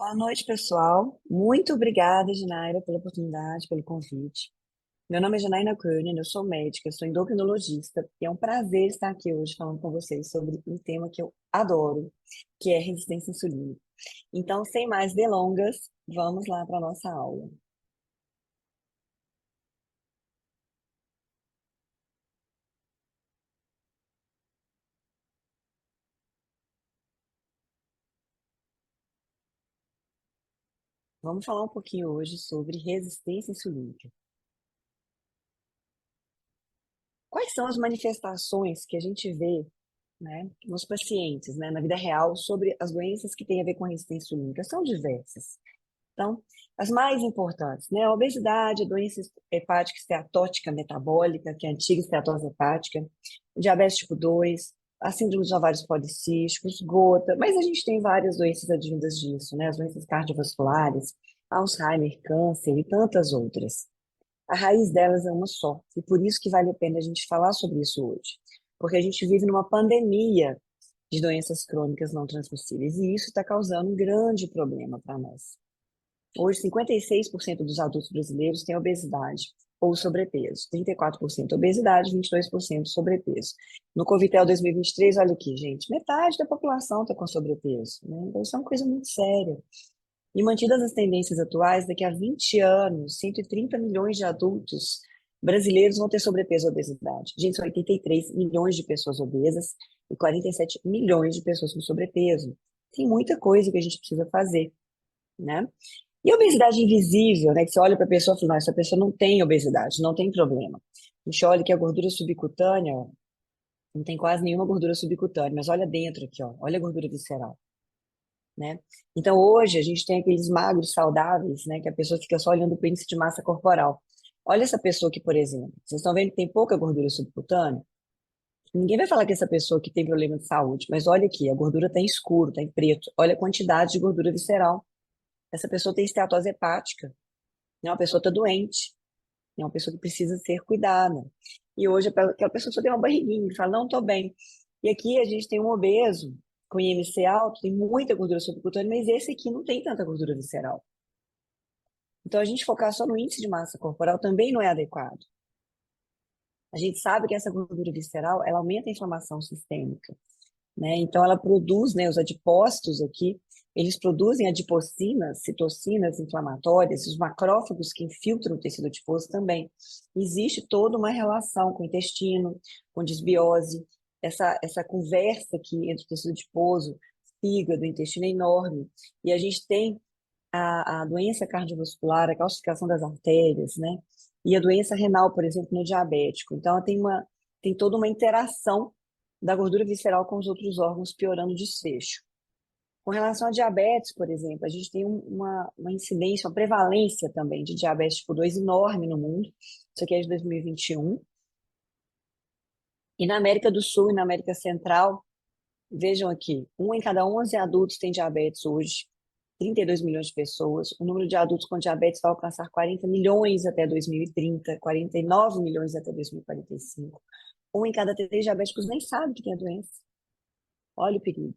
Boa noite, pessoal. Muito obrigada, Janaína, pela oportunidade, pelo convite. Meu nome é Janaína Koenen, eu sou médica, eu sou endocrinologista e é um prazer estar aqui hoje falando com vocês sobre um tema que eu adoro, que é resistência insulínica. Então, sem mais delongas, vamos lá para a nossa aula. Vamos falar um pouquinho hoje sobre resistência insulínica. Quais são as manifestações que a gente vê, né, nos pacientes, né, na vida real, sobre as doenças que têm a ver com resistência insulínica? São diversas. Então, as mais importantes, né? A obesidade, a doença hepática esteatótica metabólica, que é a antiga esteatose hepática, o diabetes tipo 2, a síndrome dos ovários policísticos, gota, mas a gente tem várias doenças advindas disso, né? As doenças cardiovasculares, Alzheimer, câncer e tantas outras. A raiz delas é uma só, e por isso que vale a pena a gente falar sobre isso hoje, porque a gente vive numa pandemia de doenças crônicas não transmissíveis, e isso está causando um grande problema para nós. Hoje, 56% dos adultos brasileiros têm obesidade ou sobrepeso. 34% obesidade, 22% sobrepeso. No Covitel 2023, olha aqui, gente, metade da população está com sobrepeso, né? Então, isso é uma coisa muito séria. E mantidas as tendências atuais, daqui a 20 anos, 130 milhões de adultos brasileiros vão ter sobrepeso ou obesidade. Gente, são 83 milhões de pessoas obesas e 47 milhões de pessoas com sobrepeso. Tem muita coisa que a gente precisa fazer, né? E a obesidade invisível, né? Que você olha para a pessoa e fala, não, essa pessoa não tem obesidade, não tem problema. A gente olha que a gordura subcutânea, ó, não tem quase nenhuma gordura subcutânea, mas olha dentro aqui, ó, olha a gordura visceral, né? Então hoje a gente tem aqueles magros saudáveis, né? Que a pessoa fica só olhando para o índice de massa corporal. Olha essa pessoa aqui, por exemplo. Vocês estão vendo que tem pouca gordura subcutânea? Ninguém vai falar que essa pessoa que tem problema de saúde, mas olha aqui, a gordura está em escuro, está em preto. Olha a quantidade de gordura visceral. Essa pessoa tem esteatose hepática, né? Uma pessoa está doente, é uma pessoa que precisa ser cuidada. E hoje aquela pessoa só tem uma barriguinha e fala, não, estou bem. E aqui a gente tem um obeso com IMC alto, tem muita gordura subcutânea, mas esse aqui não tem tanta gordura visceral. Então a gente focar só no índice de massa corporal também não é adequado. A gente sabe que essa gordura visceral, ela aumenta a inflamação sistêmica, né? Então ela produz, né, os adipócitos aqui, eles produzem adipocinas, citocinas inflamatórias, os macrófagos que infiltram o tecido adiposo também. Existe toda uma relação com o intestino, com desbiose, essa conversa aqui entre o tecido adiposo, fígado, intestino é enorme. E a gente tem a doença cardiovascular, a calcificação das artérias, né? E a doença renal, por exemplo, no diabético. Então, ela tem toda uma interação da gordura visceral com os outros órgãos, piorando o desfecho. Com relação a diabetes, por exemplo, a gente tem uma incidência, uma prevalência também de diabetes tipo 2 enorme no mundo. Isso aqui é de 2021. E na América do Sul e na América Central, vejam aqui, um em cada 11 adultos tem diabetes hoje, 32 milhões de pessoas. O número de adultos com diabetes vai alcançar 40 milhões até 2030, 49 milhões até 2045. Um em cada três diabéticos nem sabe que tem a doença. Olha o perigo.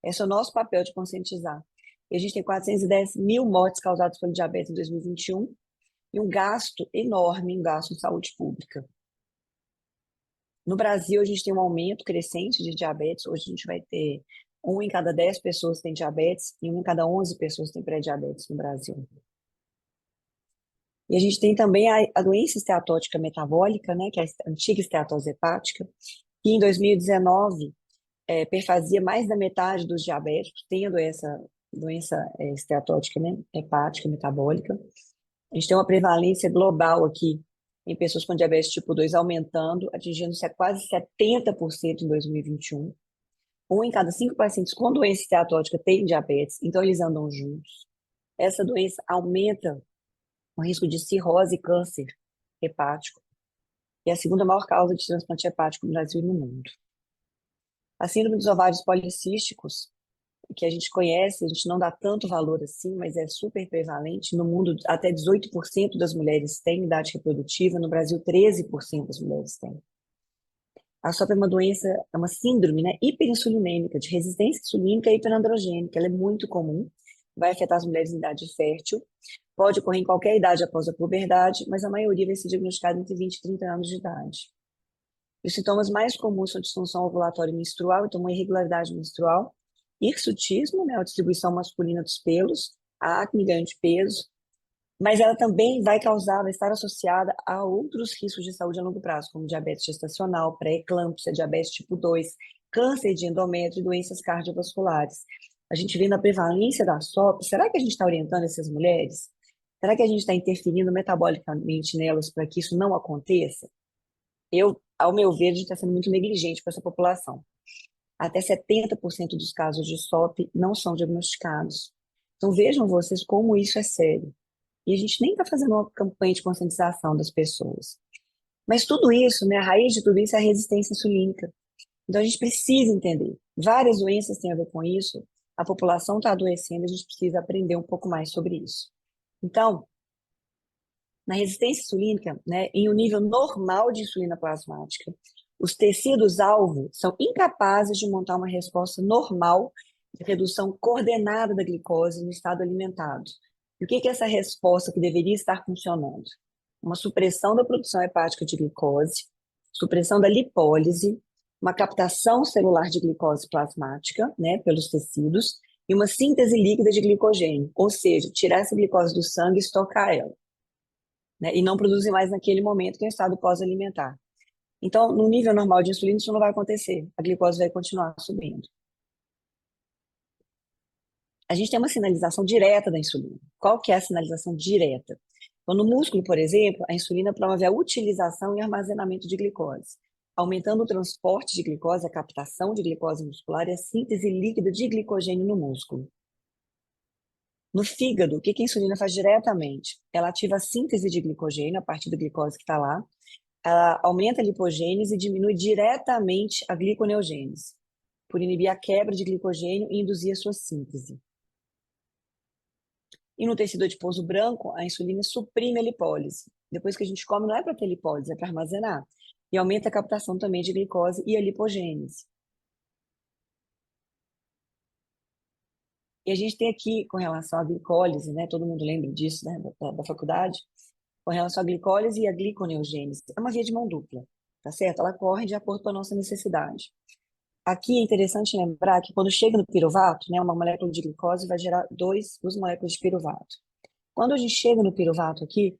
Esse é o nosso papel de conscientizar. E a gente tem 410 mil mortes causadas pelo diabetes em 2021 e um gasto enorme em gasto em saúde pública. No Brasil, a gente tem um aumento crescente de diabetes. Hoje a gente vai ter um em cada 10 pessoas tem diabetes e um em cada 11 pessoas tem pré-diabetes no Brasil. E a gente tem também a doença esteatótica metabólica, né, que é a antiga esteatose hepática, que em 2019 perfazia mais da metade dos diabéticos, tem a doença esteatótica, né, hepática metabólica. A gente tem uma prevalência global aqui em pessoas com diabetes tipo 2 aumentando, atingindo quase 70% em 2021. Um em cada cinco pacientes com doença esteatótica tem diabetes, então eles andam juntos. Essa doença aumenta o risco de cirrose e câncer hepático. E é a segunda maior causa de transplante hepático no Brasil e no mundo. A síndrome dos ovários policísticos, que a gente conhece, a gente não dá tanto valor assim, mas é super prevalente. No mundo, até 18% das mulheres têm idade reprodutiva, no Brasil, 13% das mulheres têm. A SOP é uma doença, é uma síndrome, né, hiperinsulinêmica, de resistência insulínica e hiperandrogênica. Ela é muito comum vai afetar as mulheres em idade fértil, pode ocorrer em qualquer idade após a puberdade, mas a maioria vai ser diagnosticada entre 20 e 30 anos de idade. Os sintomas mais comuns são disfunção ovulatória e menstrual, então uma irregularidade menstrual, hirsutismo, né, a distribuição masculina dos pelos, a acne, ganho de peso, mas ela também vai causar, vai estar associada a outros riscos de saúde a longo prazo, como diabetes gestacional, pré-eclâmpsia, diabetes tipo 2, câncer de endométrio e doenças cardiovasculares. A gente vê na prevalência da SOP, será que a gente está orientando essas mulheres? Será que a gente está interferindo metabolicamente nelas para que isso não aconteça? Ao meu ver, a gente está sendo muito negligente com essa população. Até 70% dos casos de SOP não são diagnosticados. Então vejam vocês como isso é sério. E a gente nem está fazendo uma campanha de conscientização das pessoas. Mas tudo isso, né, a raiz de tudo isso é a resistência insulínica. Então a gente precisa entender. Várias doenças têm a ver com isso. A população está adoecendo, a gente precisa aprender um pouco mais sobre isso. Então, na resistência insulínica, né, em um nível normal de insulina plasmática, os tecidos-alvo são incapazes de montar uma resposta normal de redução coordenada da glicose no estado alimentado. E o que é essa resposta que deveria estar funcionando? Uma supressão da produção hepática de glicose, supressão da lipólise, uma captação celular de glicose plasmática, né, pelos tecidos, e uma síntese líquida de glicogênio, ou seja, tirar essa glicose do sangue e estocar ela, né, e não produzir mais naquele momento, que é o estado pós-alimentar. Então, no nível normal de insulina, isso não vai acontecer. A glicose vai continuar subindo. A gente tem uma sinalização direta da insulina. Qual que é a sinalização direta? Então, no músculo, por exemplo, a insulina promove a utilização e armazenamento de glicose, aumentando o transporte de glicose, a captação de glicose muscular e a síntese líquida de glicogênio no músculo. No fígado, o que a insulina faz diretamente? Ela ativa a síntese de glicogênio a partir da glicose que está lá, ela aumenta a lipogênese e diminui diretamente a gliconeogênese, por inibir a quebra de glicogênio e induzir a sua síntese. E no tecido adiposo branco, a insulina suprime a lipólise. Depois que a gente come, não é para ter lipólise, é para armazenar. E aumenta a captação também de glicose e a lipogênese. E a gente tem aqui, com relação à glicólise, né? Todo mundo lembra disso, né? Da faculdade. Com relação à glicólise e à gliconeogênese. É uma via de mão dupla, tá certo? Ela corre de acordo com a nossa necessidade. Aqui é interessante lembrar que quando chega no piruvato, né, uma molécula de glicose vai gerar duas moléculas de piruvato. Quando a gente chega no piruvato aqui,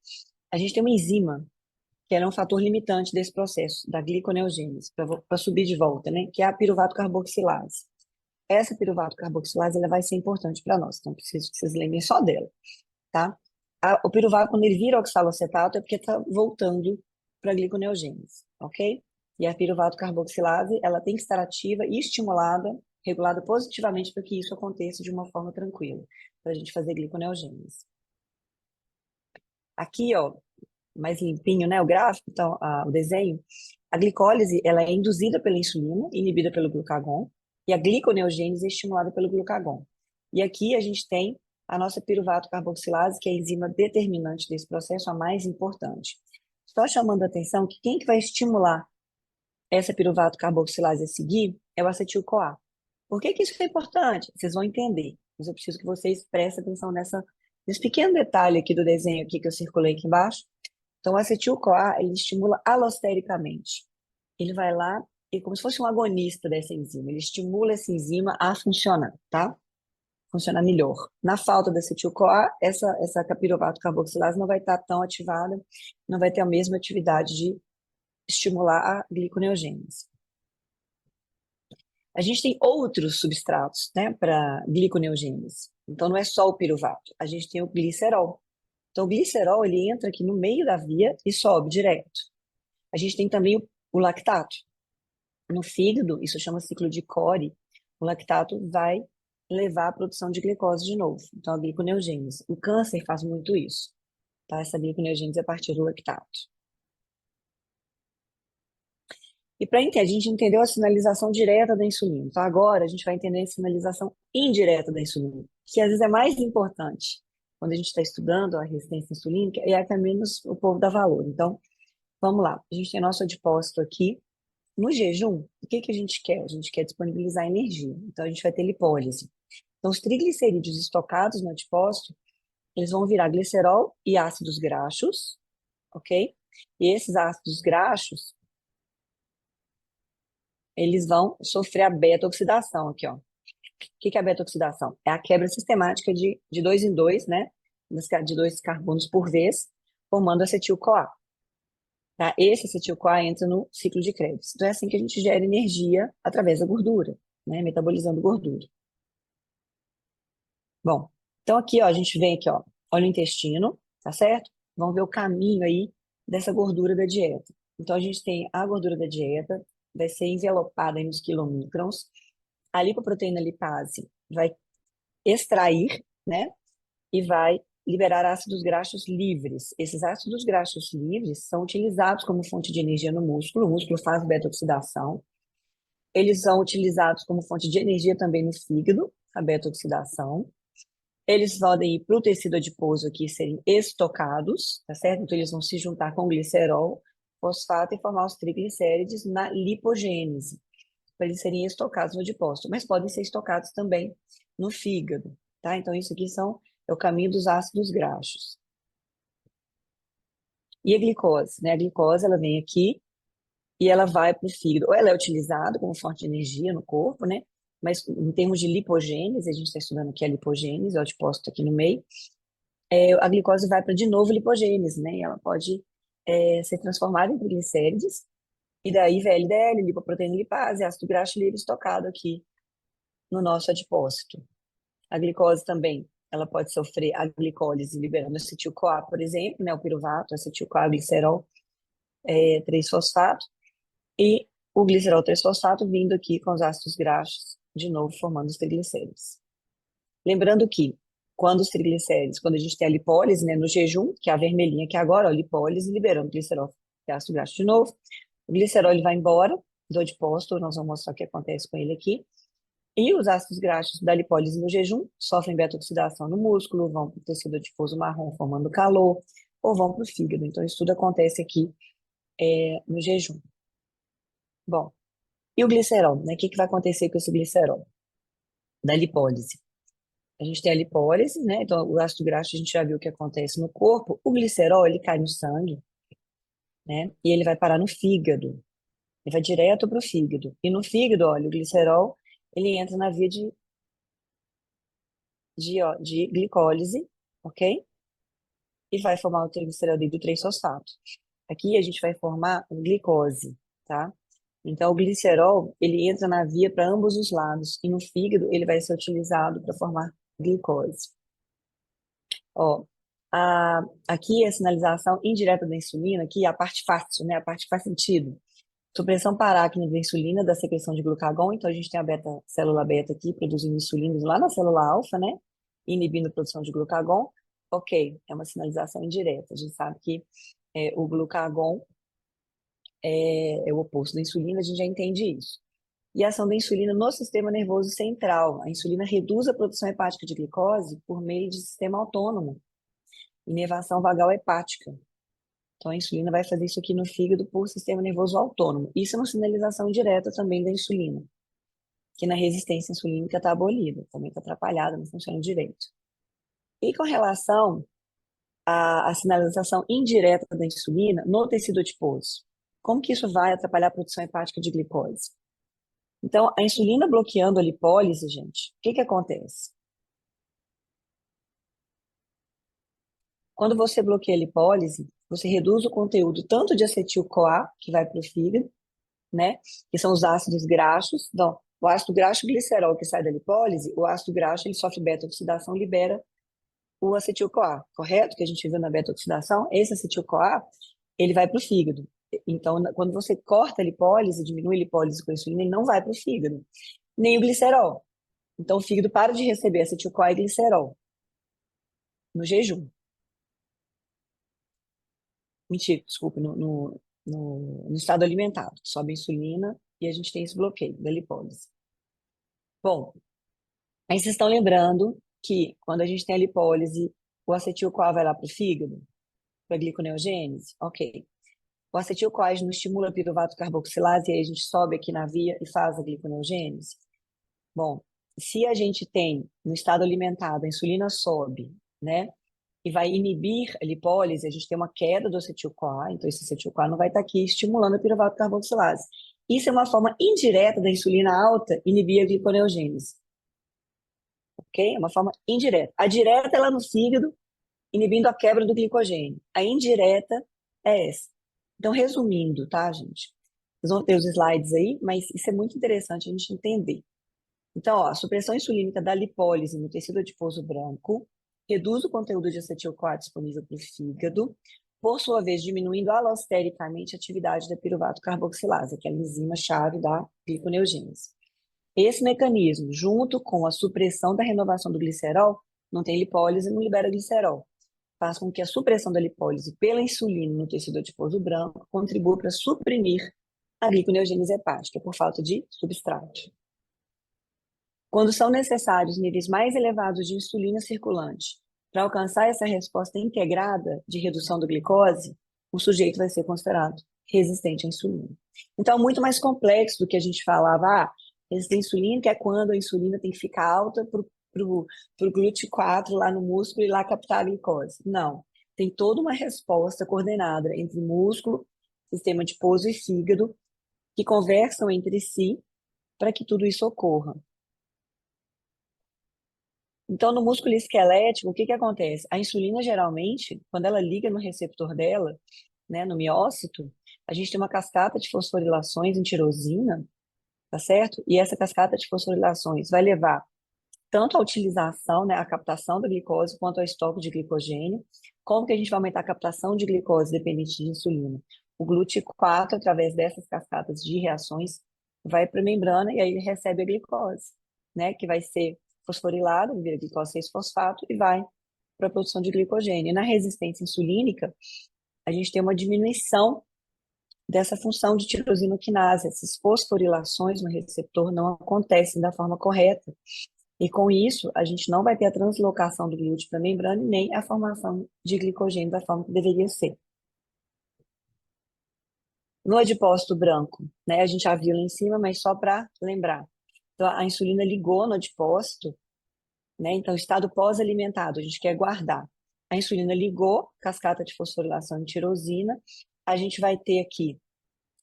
a gente tem uma enzima, que é um fator limitante desse processo, da gliconeogênese, para subir de volta, né, que é a piruvato carboxilase. Essa piruvato carboxilase ela vai ser importante para nós, então preciso que vocês lembrem só dela, tá? O piruvato, quando ele vira oxalocetato, é porque está voltando para a gliconeogênese, ok? E a piruvato carboxilase, ela tem que estar ativa e estimulada, regulada positivamente para que isso aconteça de uma forma tranquila, para a gente fazer gliconeogênese. Aqui, ó, mais limpinho, né, o gráfico, então, o desenho, a glicólise, ela é induzida pela insulina, inibida pelo glucagon, e a gliconeogênese é estimulada pelo glucagon. E aqui a gente tem a nossa piruvato carboxilase, que é a enzima determinante desse processo, a mais importante. Só chamando a atenção que quem que vai estimular essa piruvato carboxilase a seguir é o acetil-CoA. Por que que isso é importante? Vocês vão entender, mas eu preciso que vocês prestem atenção nesse pequeno detalhe aqui do desenho aqui que eu circulei aqui embaixo. Então, o acetil-CoA, ele estimula alostericamente. Ele vai lá, e como se fosse um agonista dessa enzima, ele estimula essa enzima a funcionar, tá? Funcionar melhor. Na falta da acetil-CoA, essa capirovato carboxilase não vai estar tão ativada, não vai ter a mesma atividade de estimular a gliconeogênese. A gente tem outros substratos, né, para gliconeogênese. Então, não é só o piruvato, a gente tem o glicerol. Então, o glicerol, ele entra aqui no meio da via e sobe direto. A gente tem também o lactato. No fígado, isso chama ciclo de Cori, o lactato vai levar à produção de glicose de novo. Então, a gliconeogênese. O câncer faz muito isso, tá? Essa gliconeogênese a partir do lactato. E para a gente entendeu a sinalização direta da insulina. Então, agora a gente vai entender a sinalização indireta da insulina, que às vezes é mais importante quando a gente está estudando a resistência insulínica e é que é menos o povo dá valor. Então, vamos lá. A gente tem nosso adipócito aqui. No jejum, o que a gente quer? A gente quer disponibilizar energia. Então, a gente vai ter lipólise. Então, Então, os triglicerídeos estocados no adipócito, eles vão virar glicerol e ácidos graxos, ok? E esses ácidos graxos, eles vão sofrer a beta-oxidação aqui, ó. O que é a beta-oxidação? É a quebra sistemática de dois em dois, né? De dois carbonos por vez, formando acetil-CoA. Tá? Esse acetil-CoA entra no ciclo de Krebs. Então, é assim que a gente gera energia através da gordura, né? Metabolizando gordura. Bom, então aqui, ó, a gente vem aqui, ó, olha o intestino, tá certo? Vamos ver o caminho aí dessa gordura da dieta. Então, a gente tem a gordura da dieta, vai ser envelopada aí nos quilomicrons. A lipoproteína lipase vai extrair, né? E vai liberar ácidos graxos livres. Esses ácidos graxos livres são utilizados como fonte de energia no músculo. O músculo faz beta-oxidação. Eles são utilizados como fonte de energia também no fígado, a beta-oxidação. Eles podem ir para o tecido adiposo aqui serem estocados, tá certo? Então, eles vão se juntar com glicerol, fosfato e formar os triglicérides na lipogênese, para eles serem estocados no adipócito, mas podem ser estocados também no fígado, tá? Então, isso aqui é o caminho dos ácidos graxos. E a glicose, né? A glicose, ela vem aqui e ela vai para o fígado. Ou ela é utilizada como fonte de energia no corpo, né? Mas em termos de lipogênese, a gente está estudando aqui a lipogênese, o adipócito aqui no meio, a glicose vai para de novo lipogênese, né? E ela pode ser transformada em triglicérides, e daí VLDL, lipoproteína lipase, ácido graxo livre estocado aqui no nosso adipócito. A glicose também, ela pode sofrer a glicólise liberando acetil-CoA, por exemplo, né? O piruvato, acetil-CoA, glicerol, 3-fosfato, e o glicerol 3-fosfato vindo aqui com os ácidos graxos, de novo formando os triglicérides. Lembrando que quando a gente tem a lipólise, né, no jejum, que é a vermelhinha aqui agora, ó, lipólise, liberando glicerol e ácido graxo de novo, o glicerol ele vai embora do adipócito, nós vamos mostrar o que acontece com ele aqui, e os ácidos graxos da lipólise no jejum sofrem beta-oxidação no músculo, vão para o tecido adiposo marrom formando calor, ou vão para o fígado. Então, isso tudo acontece aqui no jejum. Bom, e o glicerol, né? O que vai acontecer com esse glicerol da lipólise? A gente tem a lipólise, né? Então, o ácido graxo a gente já viu o que acontece no corpo. O glicerol, ele cai no sangue, né? E ele vai parar no fígado. Ele vai direto para o fígado. E no fígado, olha, o glicerol, ele entra na via de glicólise, ok? E vai formar o triglicerídeo 3-fosfato. Aqui a gente vai formar a glicose, tá? Então, o glicerol, ele entra na via para ambos os lados. E no fígado, ele vai ser utilizado para formar glicose. Ó, aqui a sinalização indireta da insulina, aqui a parte fácil, né? A parte que faz sentido. Supressão paráquea da insulina, da secreção de glucagon. Então, a gente tem a célula beta aqui produzindo insulina lá na célula alfa, né? Inibindo a produção de glucagon. Ok, é uma sinalização indireta. A gente sabe que o glucagon é o oposto da insulina, a gente já entende isso. E a ação da insulina no sistema nervoso central. A insulina reduz a produção hepática de glicose por meio de sistema autônomo, inervação vagal hepática. Então, a insulina vai fazer isso aqui no fígado por sistema nervoso autônomo. Isso é uma sinalização direta também da insulina, que na resistência insulínica está abolida, também está atrapalhada, não funciona direito. E com relação à sinalização indireta da insulina no tecido adiposo, como que isso vai atrapalhar a produção hepática de glicose? Então, a insulina bloqueando a lipólise, gente, o que acontece? Quando você bloqueia a lipólise, você reduz o conteúdo tanto de acetil-CoA, que vai para o fígado, né? Que são os ácidos graxos. Então, o ácido graxo glicerol que sai da lipólise, o ácido graxo ele sofre beta-oxidação, libera o acetil-CoA, correto? Que a gente viu na beta-oxidação. Esse acetil-CoA, ele vai para o fígado. Então, quando você corta a lipólise, diminui a lipólise com a insulina, ele não vai para o fígado. Nem o glicerol. Então, o fígado para de receber acetil-CoA e glicerol no jejum. Mentira, desculpe, no estado alimentado. Sobe a insulina e a gente tem esse bloqueio da lipólise. Bom, aí vocês estão lembrando que quando a gente tem a lipólise, o acetil-CoA vai lá para o fígado, para a gliconeogênese? Ok. O acetil-CoA não estimula a piruvato carboxilase e aí a gente sobe aqui na via e faz a gliconeogênese? Bom, se a gente tem no estado alimentado, a insulina sobe, né? E vai inibir a lipólise, a gente tem uma queda do acetil-CoA, então esse acetil-CoA não vai estar aqui estimulando a piruvato carboxilase. Isso é uma forma indireta da insulina alta inibir a gliconeogênese, ok? É uma forma indireta. A direta é lá no fígado, inibindo a quebra do glicogênio. A indireta é essa. Então, resumindo, tá, gente? Vocês vão ter os slides aí, mas isso é muito interessante a gente entender. Então, ó, a supressão insulínica da lipólise no tecido adiposo branco reduz o conteúdo de acetil-CoA disponível para o fígado, por sua vez, diminuindo alostericamente a atividade da piruvato carboxilase, que é a enzima-chave da gliconeogênese. Esse mecanismo, junto com a supressão da renovação do glicerol, não tem lipólise, não libera glicerol, faz com que a supressão da lipólise pela insulina no tecido adiposo branco contribua para suprimir a gliconeogênese hepática por falta de substrato. Quando são necessários níveis mais elevados de insulina circulante para alcançar essa resposta integrada de redução da glicose, o sujeito vai ser considerado resistente à insulina. Então, é muito mais complexo do que a gente falava, resistência à insulina, que é quando a insulina tem que ficar alta para o GLUT4 lá no músculo e lá captar a glicose. Não, tem toda uma resposta coordenada entre músculo, sistema adiposo e fígado, que conversam entre si para que tudo isso ocorra. Então, no músculo esquelético, o que que acontece? A insulina, geralmente, quando ela liga no receptor dela, né, no miócito, a gente tem uma cascata de fosforilações em tirosina, tá certo? E essa cascata de fosforilações vai levar tanto à utilização, né, à captação da glicose, quanto ao estoque de glicogênio. Como que a gente vai aumentar a captação de glicose dependente de insulina? O GLUT4, através dessas cascatas de reações, vai para a membrana e aí ele recebe a glicose, né, que vai ser fosforilada, vira glicose 6-fosfato e vai para a produção de glicogênio. E na resistência insulínica, a gente tem uma diminuição dessa função de tirosinoquinase. Essas fosforilações no receptor não acontecem da forma correta. E com isso, a gente não vai ter a translocação do glúteo para a membrana e nem a formação de glicogênio da forma que deveria ser. No adipócito branco, né, a gente já viu lá em cima, mas só para lembrar. Então, a insulina ligou no adipócito, né, então, estado pós-alimentado, a gente quer guardar. A insulina ligou, cascata de fosforilação em tirosina, a gente vai ter aqui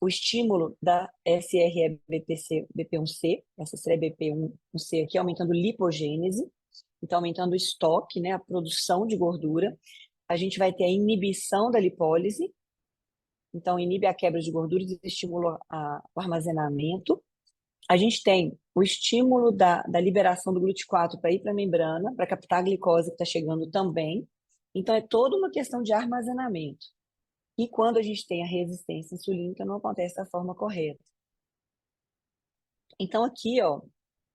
o estímulo da SREBP1C, essa SREBP1C aqui, aumentando lipogênese, então aumentando o estoque, né, a produção de gordura. A gente vai ter a inibição da lipólise, então inibe a quebra de gorduras e estimula o armazenamento. A gente tem o estímulo da liberação do GLUT4 para ir para a membrana, para captar a glicose que está chegando também. Então, é toda uma questão de armazenamento. E quando a gente tem a resistência insulínica, não acontece da forma correta. Então, aqui, ó,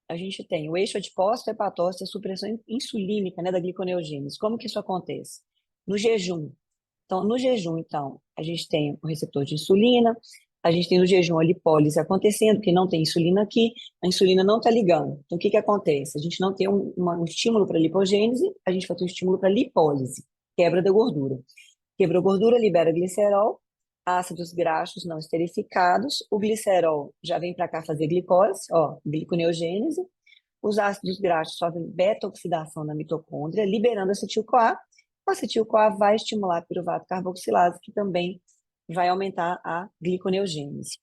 a gente tem o eixo adipócito, hepatócito, a supressão insulínica, né, da gliconeogênese. Como que isso acontece? No jejum. Então, no jejum, então, a gente tem o receptor de insulina, a gente tem no jejum a lipólise acontecendo, porque não tem insulina aqui, a insulina não está ligando. Então, o que que acontece? A gente não tem um estímulo para lipogênese, a gente vai ter um estímulo para lipólise, quebra da gordura. Quebrou gordura, libera glicerol, ácidos graxos não esterificados, o glicerol já vem para cá fazer glicose, ó, gliconeogênese, os ácidos graxos sofrem beta-oxidação na mitocôndria, liberando acetil-CoA. O acetil-CoA vai estimular a piruvato carboxilase, que também vai aumentar a gliconeogênese.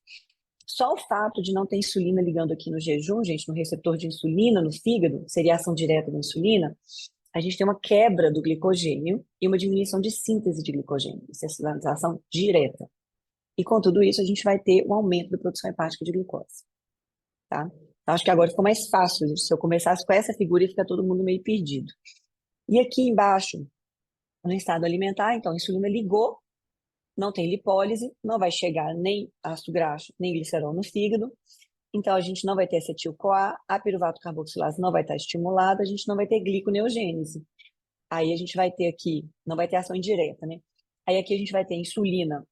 Só o fato de não ter insulina ligando aqui no jejum, gente, no receptor de insulina, no fígado, seria a ação direta da insulina, a gente tem uma quebra do glicogênio e uma diminuição de síntese de glicogênio, sinalização direta. E com tudo isso, a gente vai ter um aumento da produção hepática de glicose, tá? Então, acho que agora ficou mais fácil, se eu começasse com essa figura e fica todo mundo meio perdido. E aqui embaixo, no estado alimentar, então, a insulina ligou, não tem lipólise, não vai chegar nem ácido graxo, nem glicerol no fígado, então a gente não vai ter acetil-CoA, a piruvato carboxilase não vai estar estimulada, a gente não vai ter gliconeogênese. Aí a gente vai ter aqui, não vai ter ação indireta, né? Aí aqui a gente vai ter insulina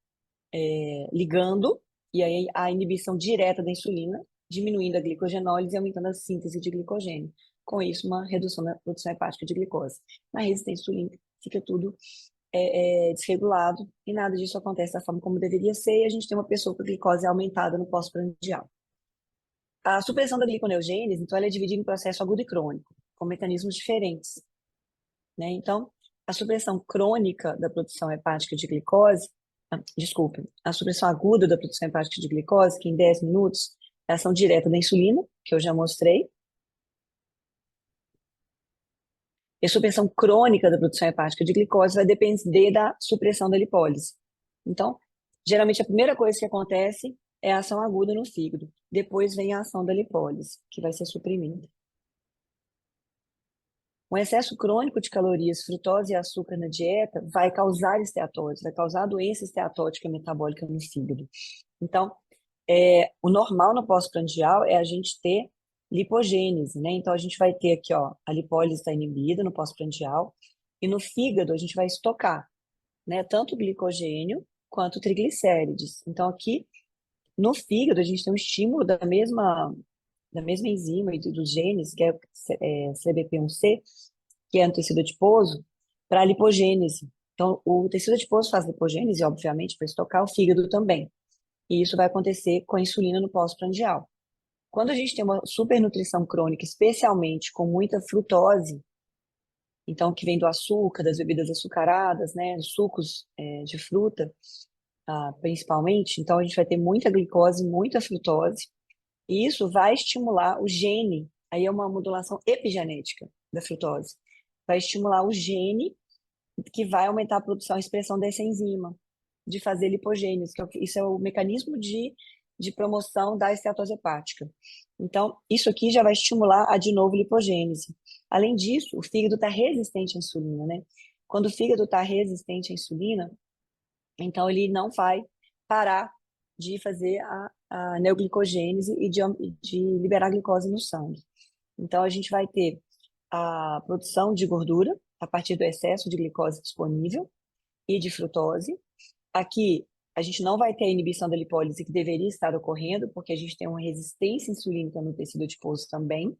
ligando, e aí a inibição direta da insulina, diminuindo a glicogenólise e aumentando a síntese de glicogênio. Com isso, uma redução da produção hepática de glicose. Na resistência insulínica, fica tudo desregulado e nada disso acontece da forma como deveria ser, e a gente tem uma pessoa com glicose aumentada no pós-prandial. A supressão da gliconeogênese, então, ela é dividida em processo agudo e crônico, com mecanismos diferentes, né? Então, a supressão crônica da produção hepática de glicose, desculpa, a supressão aguda da produção hepática de glicose, que em 10 minutos é a ação direta da insulina, que eu já mostrei, e a supressão crônica da produção hepática de glicose vai depender da supressão da lipólise. Então, geralmente a primeira coisa que acontece é a ação aguda no fígado. Depois vem a ação da lipólise, que vai ser suprimida. Um excesso crônico de calorias, frutose e açúcar na dieta vai causar esteatose, vai causar doença esteatótica metabólica no fígado. Então, o normal no pós-prandial é a gente ter lipogênese, né? Então, a gente vai ter aqui, ó, a lipólise está inibida no pós-prandial, e no fígado a gente vai estocar, né? Tanto glicogênio quanto triglicérides. Então, aqui no fígado a gente tem um estímulo da mesma enzima e dos genes, que é CBP1C, que é no tecido adiposo, para a lipogênese. Então, o tecido adiposo faz lipogênese, obviamente, para estocar o fígado também. E isso vai acontecer com a insulina no pós-prandial. Quando a gente tem uma supernutrição crônica, especialmente com muita frutose, então que vem do açúcar, das bebidas açucaradas, né, dos sucos de fruta, principalmente, então a gente vai ter muita glicose, muita frutose, e isso vai estimular o gene, aí é uma modulação epigenética da frutose, vai estimular o gene que vai aumentar a produção e expressão dessa enzima, de fazer lipogênese, isso é o mecanismo de promoção da esteatose hepática. Então, isso aqui já vai estimular a, de novo, lipogênese. Além disso, o fígado está resistente à insulina, né? Quando o fígado está resistente à insulina, então ele não vai parar de fazer a neoglicogênese e de liberar glicose no sangue. Então, a gente vai ter a produção de gordura a partir do excesso de glicose disponível e de frutose. Aqui, a gente não vai ter a inibição da lipólise que deveria estar ocorrendo, porque a gente tem uma resistência insulínica no tecido adiposo também.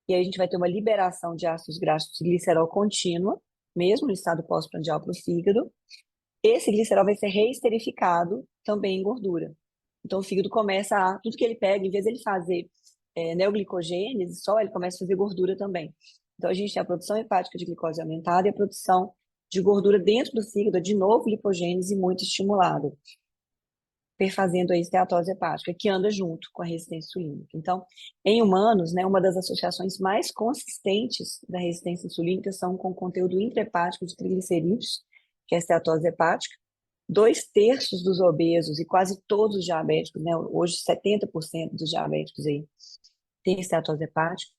E aí a gente vai ter uma liberação de ácidos graxos e glicerol contínua, mesmo no estado pós-prandial para o fígado. Esse glicerol vai ser reesterificado também em gordura. Então, o fígado começa tudo que ele pega, em vez de ele fazer neoglicogênese só, ele começa a fazer gordura também. Então, a gente tem a produção hepática de glicose aumentada e a produção de gordura dentro do fígado, de novo, lipogênese muito estimulada, perfazendo a esteatose hepática, que anda junto com a resistência insulínica. Então, em humanos, né, uma das associações mais consistentes da resistência insulínica são com o conteúdo intrahepático de triglicerídeos, que é a esteatose hepática. 2/3 dos obesos e quase todos os diabéticos, né, hoje 70% dos diabéticos aí, tem esteatose hepática.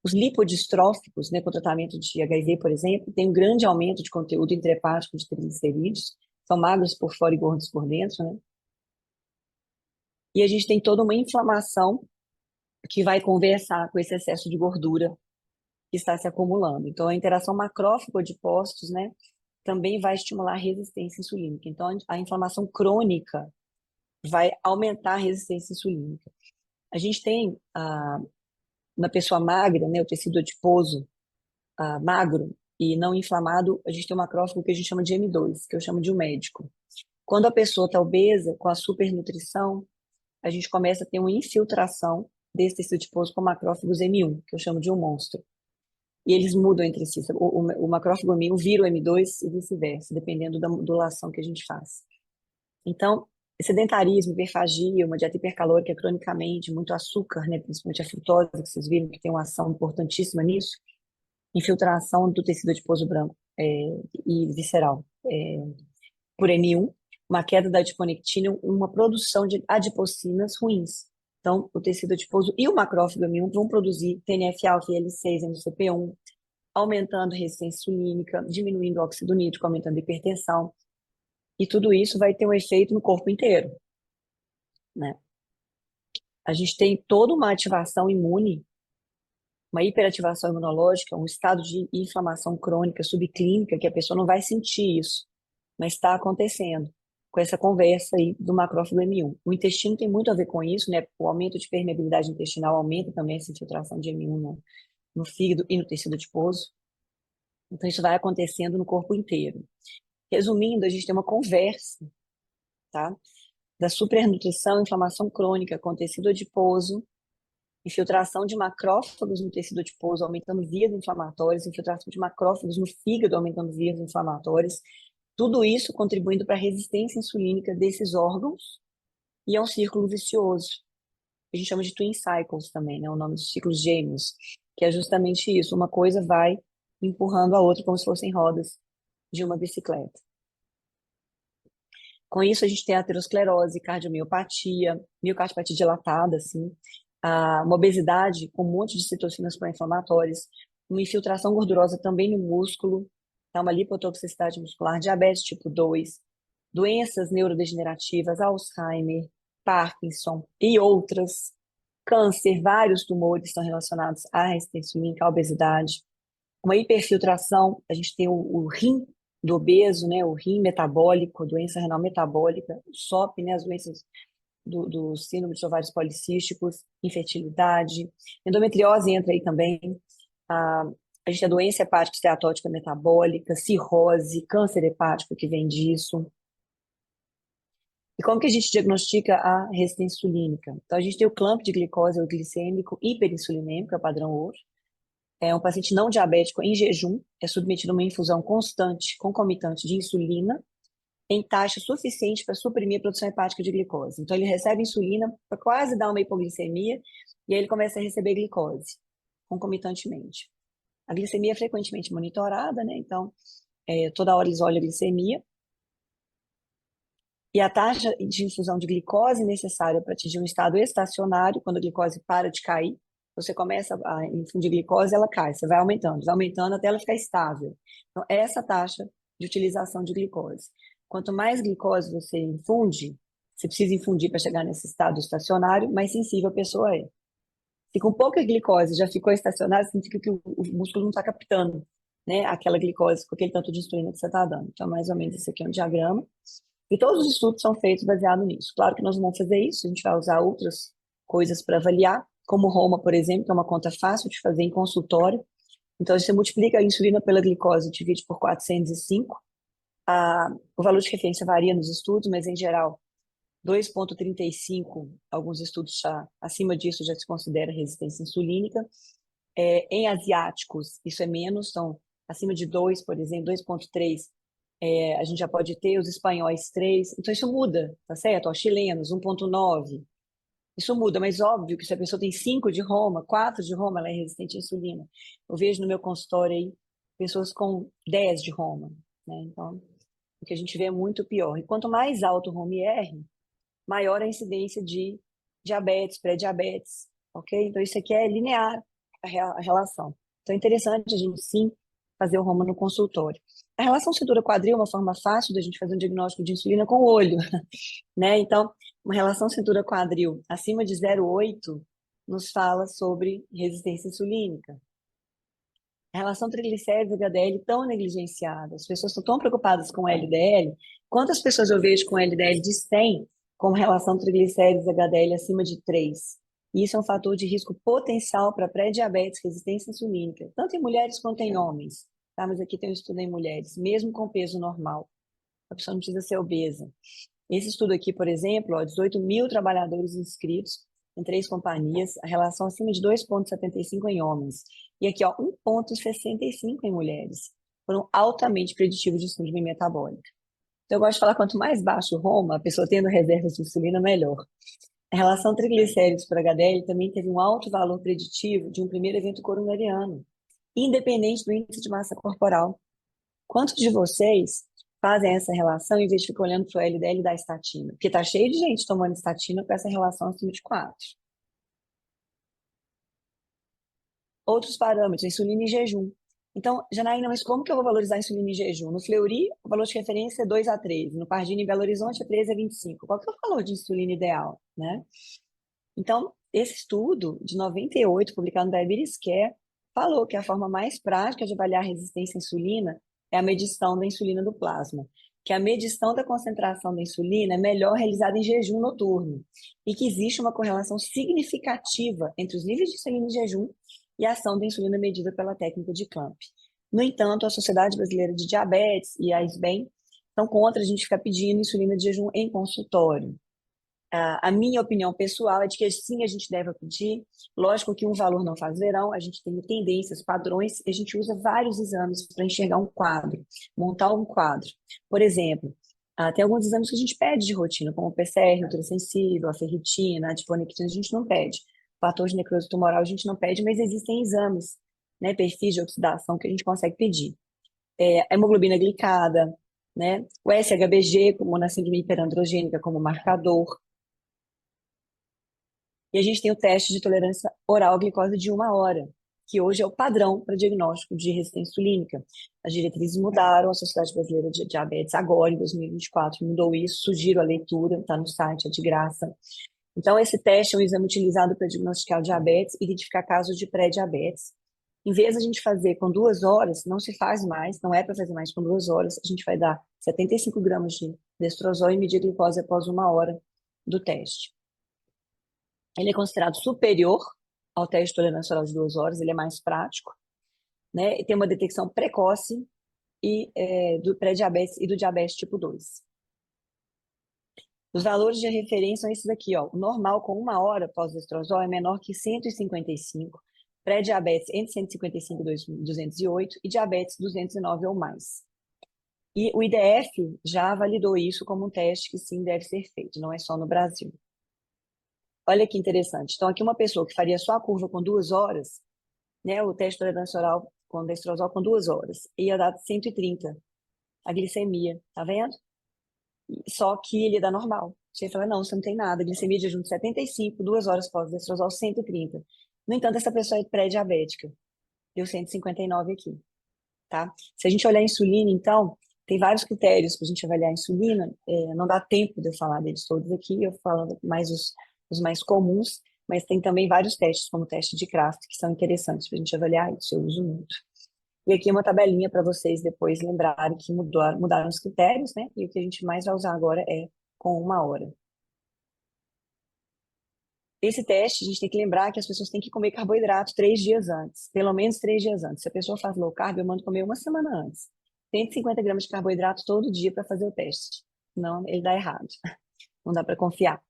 Os lipodistróficos, né, com o tratamento de HIV, por exemplo, tem um grande aumento de conteúdo intrahepático de triglicerídeos, são magros por fora e gordos por dentro, né? E a gente tem toda uma inflamação que vai conversar com esse excesso de gordura que está se acumulando. Então, a interação macrófago-adipócitos, né, também vai estimular a resistência insulínica. Então, a inflamação crônica vai aumentar a resistência insulínica. A gente tem, na pessoa magra, né, o tecido adiposo magro e não inflamado, a gente tem um macrófago que a gente chama de M2, que eu chamo de um médico. Quando a pessoa está obesa, com a supernutrição, a gente começa a ter uma infiltração desse tecido adiposo com macrófagos M1, que eu chamo de um monstro. E eles mudam entre si. O macrófago M1 vira o M2 e vice-versa, dependendo da modulação que a gente faz. Então, sedentarismo, hiperfagia, uma dieta hipercalórica cronicamente, muito açúcar, né, principalmente a frutose, que vocês viram que tem uma ação importantíssima nisso, infiltração do tecido adiposo branco e visceral por M1, uma queda da adiponectina, uma produção de adipocinas ruins. Então, o tecido adiposo e o macrófago M1 vão produzir TNF-alfa e L6, MCP1, aumentando a resistência insulínica, diminuindo o óxido nítrico, aumentando a hipertensão. E tudo isso vai ter um efeito no corpo inteiro, né? A gente tem toda uma ativação imune, uma hiperativação imunológica, um estado de inflamação crônica subclínica, que a pessoa não vai sentir isso, mas está acontecendo com essa conversa aí do macrófago M1. O intestino tem muito a ver com isso, né? O aumento de permeabilidade intestinal aumenta também essa infiltração de M1 no fígado e no tecido adiposo. Então, isso vai acontecendo no corpo inteiro. Resumindo, a gente tem uma conversa, tá? Da supernutrição, inflamação crônica com tecido adiposo infiltração de macrófagos no tecido adiposo, aumentando vias inflamatórias, infiltração de macrófagos no fígado, aumentando vias inflamatórias, tudo isso contribuindo para a resistência insulínica desses órgãos, e é um círculo vicioso. A gente chama de twin cycles também, né? O nome dos ciclos gêmeos, que é justamente isso, uma coisa vai empurrando a outra como se fossem rodas de uma bicicleta. Com isso, a gente tem a aterosclerose, cardiomiopatia, miocardiopatia dilatada, assim, uma obesidade com um monte de citocinas pró-inflamatórias, uma infiltração gordurosa também no músculo, tá? Uma lipotoxicidade muscular, diabetes tipo 2, doenças neurodegenerativas, Alzheimer, Parkinson e outras, câncer, vários tumores estão relacionados à resistência insulínica, à obesidade, uma hiperfiltração, a gente tem o rim do obeso, né, o rim metabólico, doença renal metabólica, o SOP, né, as doenças do síndrome de ovários policísticos, infertilidade, endometriose entra aí também, a, a gente tem a doença hepática esteatótica metabólica, cirrose, câncer hepático que vem disso. E como que a gente diagnostica a resistência insulínica? Então, a gente tem o clamp de glicose, o glicêmico hiperinsulinêmico, é o padrão ouro. É um paciente não diabético em jejum, é submetido a uma infusão constante, concomitante de insulina, em taxa suficiente para suprimir a produção hepática de glicose. Então, ele recebe insulina para quase dar uma hipoglicemia, e aí ele começa a receber glicose, concomitantemente. A glicemia é frequentemente monitorada, né? Então, toda hora eles olham a glicemia, e a taxa de infusão de glicose necessária para atingir um estado estacionário, quando a glicose para de cair, você começa a infundir glicose, ela cai, você vai aumentando até ela ficar estável. Então, essa taxa de utilização de glicose. Quanto mais glicose você infunde, você precisa infundir para chegar nesse estado estacionário, mais sensível a pessoa é. Se com pouca glicose já ficou estacionário, significa que o músculo não está captando, né, aquela glicose com aquele tanto de insulina que você está dando. Então, mais ou menos, esse aqui é um diagrama. E todos os estudos são feitos baseados nisso. Claro que nós não vamos fazer isso, a gente vai usar outras coisas para avaliar, como Roma, por exemplo, que é uma conta fácil de fazer em consultório. Então, você multiplica a insulina pela glicose, divide por 405. O valor de referência varia nos estudos, mas em geral, 2,35, alguns estudos já, acima disso já se considera resistência insulínica. Em asiáticos, isso é menos, então, acima de 2, por exemplo, 2,3, a gente já pode ter os espanhóis 3, então isso muda, tá certo? Os chilenos 1,9, isso muda, mas óbvio que se a pessoa tem 5 de Roma, 4 de Roma, ela é resistente à insulina. Eu vejo no meu consultório aí pessoas com 10 de Roma, né? Então, o que a gente vê é muito pior. E quanto mais alto o Roma IR, maior a incidência de diabetes, pré-diabetes, ok? Então, isso aqui é linear, a relação. Então, é interessante a gente, sim, fazer o Roma no consultório. A relação cintura-quadril é uma forma fácil da gente fazer um diagnóstico de insulina com o olho, né? Então, uma relação cintura-quadril acima de 0,8 nos fala sobre resistência insulínica. A relação triglicéridos e HDL tão negligenciada, as pessoas estão tão preocupadas com LDL. Quantas pessoas eu vejo com LDL de 100 com relação triglicéridos e HDL acima de 3? E isso é um fator de risco potencial para pré-diabetes, resistência insulínica, tanto em mulheres quanto em homens. Tá? Mas aqui tem um estudo em mulheres, mesmo com peso normal. A pessoa não precisa ser obesa. Esse estudo aqui, por exemplo, ó, 18 mil trabalhadores inscritos em 3 companhias, a relação acima de 2,75 em homens. E aqui, ó, 1,65 em mulheres. Foram altamente preditivos de síndrome metabólica. Então, eu gosto de falar, quanto mais baixo o Roma, a pessoa tendo reservas de insulina, melhor. A relação triglicéridos por HDL também teve um alto valor preditivo de um primeiro evento coronariano, independente do índice de massa corporal. Quantos de vocês fazem essa relação em vez de ficar olhando para o LDL da estatina? Porque tá cheio de gente tomando estatina com essa relação acima de 4. Outros parâmetros, insulina em jejum. Então, Janaína, mas como que eu vou valorizar a insulina em jejum? No Fleury, o valor de referência é 2 a 13. No Pardini, em Belo Horizonte, é 13 a 25. Qual que é o valor de insulina ideal, né? Então, esse estudo de 98, publicado no Diabetes Care, falou que a forma mais prática de avaliar a resistência à insulina é a medição da insulina do plasma, que a medição da concentração da insulina é melhor realizada em jejum noturno e que existe uma correlação significativa entre os níveis de insulina em jejum e a ação da insulina medida pela técnica de Clamp. No entanto, a Sociedade Brasileira de Diabetes e a ISBEM estão contra a gente ficar pedindo insulina de jejum em consultório. A minha opinião pessoal é de que sim, a gente deve pedir. Lógico que um valor não faz verão, a gente tem tendências, padrões, e a gente usa vários exames para enxergar um quadro, montar um quadro. Por exemplo, tem alguns exames que a gente pede de rotina, como o PCR, ultrassensível, a ferritina, a adiponectina, a gente não pede. Fator de necrose tumoral a gente não pede, mas existem exames, né, perfis de oxidação que a gente consegue pedir. A hemoglobina glicada, né, o SHBG, como na síndrome hiperandrogênica, como marcador. E a gente tem o teste de tolerância oral à glicose de 1 hora, que hoje é o padrão para diagnóstico de resistência insulínica. As diretrizes mudaram, a Sociedade Brasileira de Diabetes agora, em 2024, mudou isso, sugiro a leitura, está no site, é de graça. Então, esse teste é um exame utilizado para diagnosticar o diabetes e identificar casos de pré-diabetes. Em vez de a gente fazer com 2 horas, não se faz mais, não é para fazer mais com 2 horas, a gente vai dar 75 gramas de destrozol e medir a glicose após 1 hora do teste. Ele é considerado superior ao teste de tolerância oral de 2 horas, ele é mais prático, né? E tem uma detecção precoce do pré-diabetes e do diabetes tipo 2. Os valores de referência são esses aqui, ó. O normal com 1 hora pós-destrozol é menor que 155, pré-diabetes entre 155 e 208 e diabetes 209 ou mais. E o IDF já validou isso como um teste que sim deve ser feito, não é só no Brasil. Olha que interessante. Então, aqui uma pessoa que faria só a curva com 2 horas, né, o teste de tolerância oral com destrozol com 2 horas, ia dar 130 a glicemia, tá vendo? Só que ele ia dar normal. Você fala, não, você não tem nada, glicemia de jejum de 75, 2 horas pós-destrozol 130. No entanto, essa pessoa é pré-diabética, deu 159 aqui, tá? Se a gente olhar a insulina, então, tem vários critérios para a gente avaliar a insulina, não dá tempo de eu falar deles todos aqui, eu falo mais os mais comuns, mas tem também vários testes, como o teste de Kraft, que são interessantes para a gente avaliar isso, eu uso muito. E aqui uma tabelinha para vocês depois lembrarem que mudaram os critérios, né? E o que a gente mais vai usar agora é com 1 hora. Esse teste, a gente tem que lembrar que as pessoas têm que comer carboidrato 3 dias antes, pelo menos 3 dias antes. Se a pessoa faz low carb, eu mando comer uma semana antes. 150 gramas de carboidrato todo dia para fazer o teste. Não, ele dá errado. Não dá para confiar.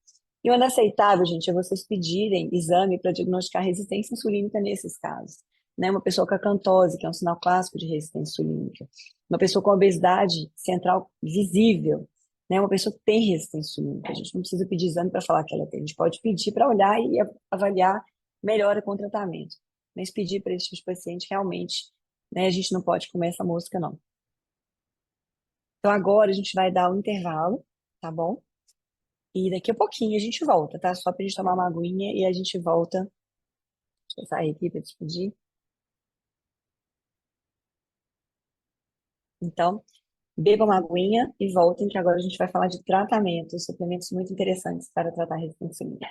E o inaceitável, gente, é vocês pedirem exame para diagnosticar resistência insulínica nesses casos. Né? Uma pessoa com acantose, que é um sinal clássico de resistência insulínica. Uma pessoa com obesidade central visível, né? Uma pessoa que tem resistência insulínica. A gente não precisa pedir exame para falar que ela tem. A gente pode pedir para olhar e avaliar melhora com o tratamento. Mas pedir para esse tipo de paciente, realmente, né, a gente não pode comer essa mosca, não. Então, agora a gente vai dar um intervalo, tá bom? E daqui a pouquinho a gente volta, tá? Só pra gente tomar uma aguinha e a gente volta. Deixa eu sair aqui pra despedir. Então, beba uma aguinha e voltem, que agora a gente vai falar de tratamentos, suplementos muito interessantes para tratar a resistência insulínica.